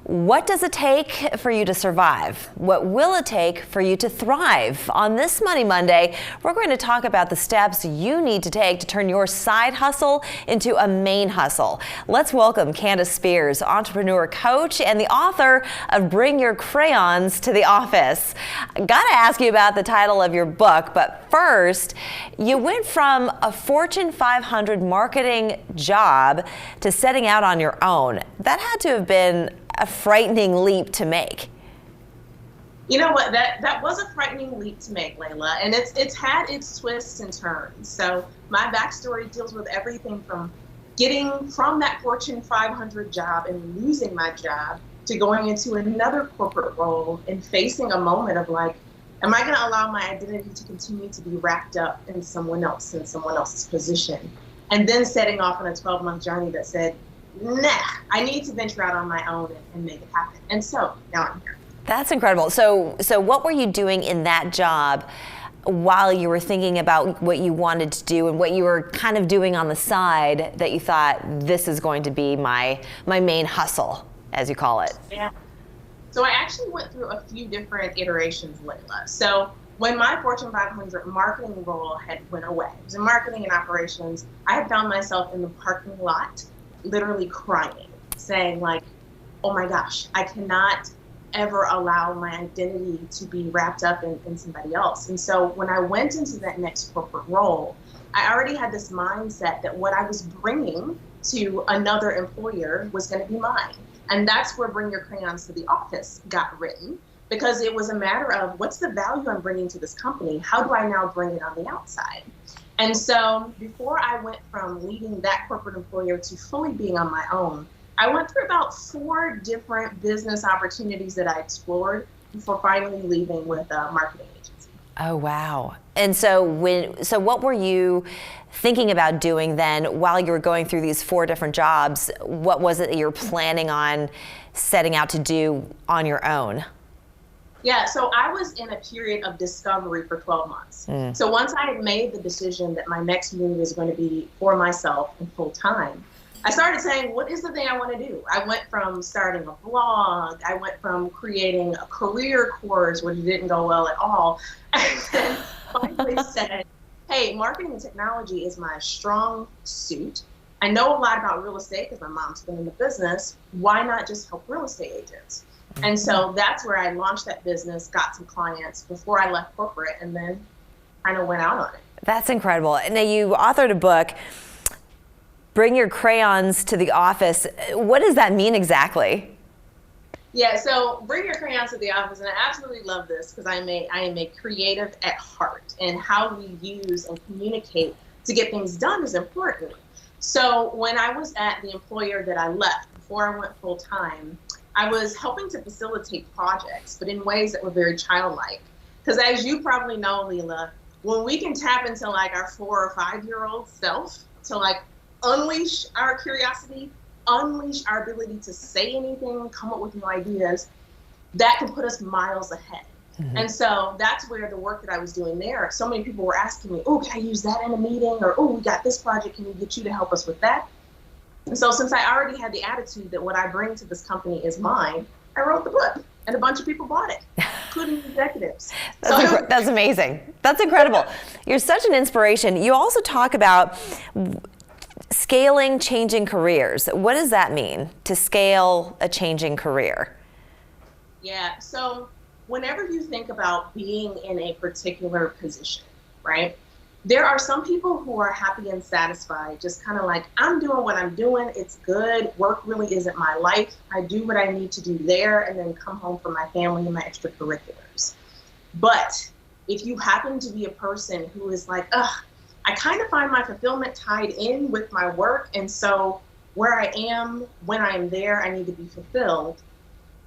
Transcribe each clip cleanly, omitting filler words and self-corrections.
What does it take for you to survive? What will it take for you to thrive? On this Money Monday, we're going to talk about the steps you need to take to turn your side hustle into a main hustle. Let's welcome Candace Spears, entrepreneur coach and the author of Bring Your Crayons to the Office. Gotta ask you about the title of your book, but first, you went from a Fortune 500 marketing job to setting out on your own. That had to have been a frightening leap to make. You know what, that was a frightening leap to make, Layla, and it's had its twists and turns. So my backstory deals with everything from getting from that Fortune 500 job and losing my job to going into another corporate role and facing a moment of like, am I going to allow my identity to continue to be wrapped up in someone else, in someone else's position? And then setting off on a 12-month journey that said, nah, I need to venture out on my own and make it happen. And so now I'm here. That's incredible. So what were you doing in that job while you were thinking about what you wanted to do and what you were kind of doing on the side that you thought this is going to be my main hustle, as you call it? Yeah. So I actually went through a few different iterations, Layla. So when my Fortune 500 marketing role had went away, it was in marketing and operations, I had found myself in the parking lot literally crying, saying like, oh my gosh, I cannot ever allow my identity to be wrapped up in somebody else. And so when I went into that next corporate role, I already had this mindset that what I was bringing to another employer was going to be mine. And that's where Bring Your Crayons to the Office got written, because it was a matter of what's the value I'm bringing to this company? How do I now bring it on the outside? And so before I went from leaving that corporate employer to fully being on my own, I went through about 4 different business opportunities that I explored before finally leaving with a marketing agency. Oh, wow. And so what were you thinking about doing then while you were going through these 4 different jobs? What was it that you were planning on setting out to do on your own? Yeah, so I was in a period of discovery for 12 months. So once I had made the decision that my next move is going to be for myself and full time, I started saying, what is the thing I want to do? I went from starting a blog, I went from creating a career course, which didn't go well at all, and then finally said, hey, marketing and technology is my strong suit. I know a lot about real estate because my mom's been in the business. Why not just help real estate agents? And so that's where I launched that business, got some clients before I left corporate, and then kind of went out on it. That's incredible. Now, you authored a book, Bring Your Crayons to the Office. What does that mean exactly? Yeah, so Bring Your Crayons to the Office, and I absolutely love this because I am a creative at heart, and how we use and communicate to get things done is important. So when I was at the employer that I left before I went full time, I was helping to facilitate projects, but in ways that were very childlike. Because as you probably know, Leela, when we can tap into like our 4 or 5-year-old self to like unleash our curiosity, unleash our ability to say anything, come up with new ideas, that can put us miles ahead. And so that's where the work that I was doing there, so many people were asking me, oh, can I use that in a meeting? Or, oh, we got this project, can we get you to help us with that? And so since I already had the attitude that what I bring to this company is mine, I wrote the book, and a bunch of people bought it, including executives. That's amazing. That's incredible. You're such an inspiration. You also talk about scaling changing careers. What does that mean, to scale a changing career? Yeah, so whenever you think about being in a particular position, right? There are some people who are happy and satisfied, just kind of like, I'm doing what I'm doing, it's good, work really isn't my life, I do what I need to do there, and then come home for my family and my extracurriculars. But if you happen to be a person who is like, I kind of find my fulfillment tied in with my work, and so where I am, when I am there, I need to be fulfilled.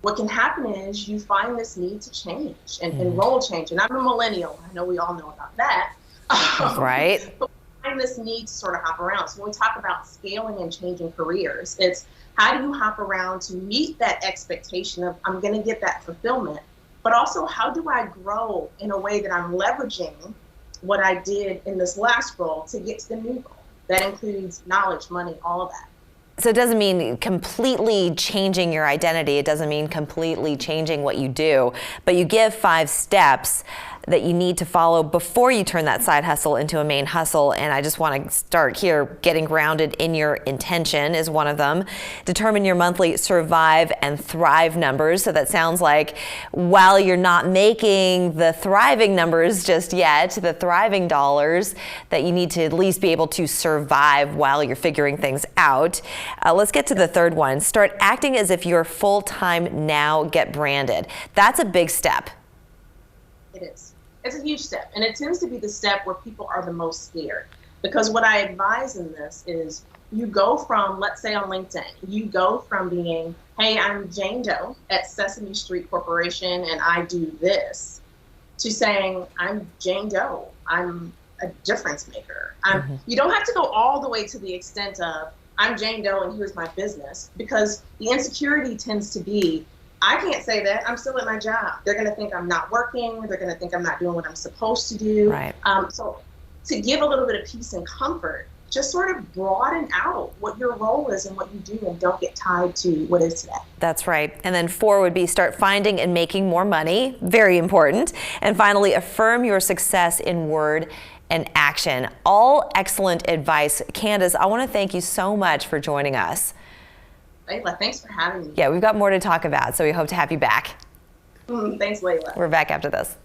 What can happen is you find this need to change and role change. And I'm a millennial, I know we all know about that. Right. But we find this need to sort of hop around. So when we talk about scaling and changing careers, it's how do you hop around to meet that expectation of I'm going to get that fulfillment, but also how do I grow in a way that I'm leveraging what I did in this last role to get to the new role? That includes knowledge, money, all of that. So it doesn't mean completely changing your identity. It doesn't mean completely changing what you do, but you give 5 steps that you need to follow before you turn that side hustle into a main hustle. And I just want to start here. Getting grounded in your intention is one of them. Determine your monthly survive and thrive numbers. So that sounds like while you're not making the thriving numbers just yet, the thriving dollars, that you need to at least be able to survive while you're figuring things out. Let's get to the third one. Start acting as if you're full-time now. Get branded. That's a big step. It is. It's a huge step, and it tends to be the step where people are the most scared. Because what I advise in this is you go from, let's say on LinkedIn, you go from being, hey, I'm Jane Doe at Sesame Street Corporation and I do this, to saying, I'm Jane Doe, I'm a difference maker. You don't have to go all the way to the extent of, I'm Jane Doe and here's my business, because the insecurity tends to be, I can't say that. I'm still at my job. They're going to think I'm not working. They're going to think I'm not doing what I'm supposed to do. Right. So to give a little bit of peace and comfort, just sort of broaden out what your role is and what you do, and don't get tied to what is today. That's right. And then 4 would be start finding and making more money. Very important. And finally, affirm your success in word and action. All excellent advice. Candace, I want to thank you so much for joining us. Layla, thanks for having me. Yeah, we've got more to talk about, so we hope to have you back. Thanks, Layla. We're back after this.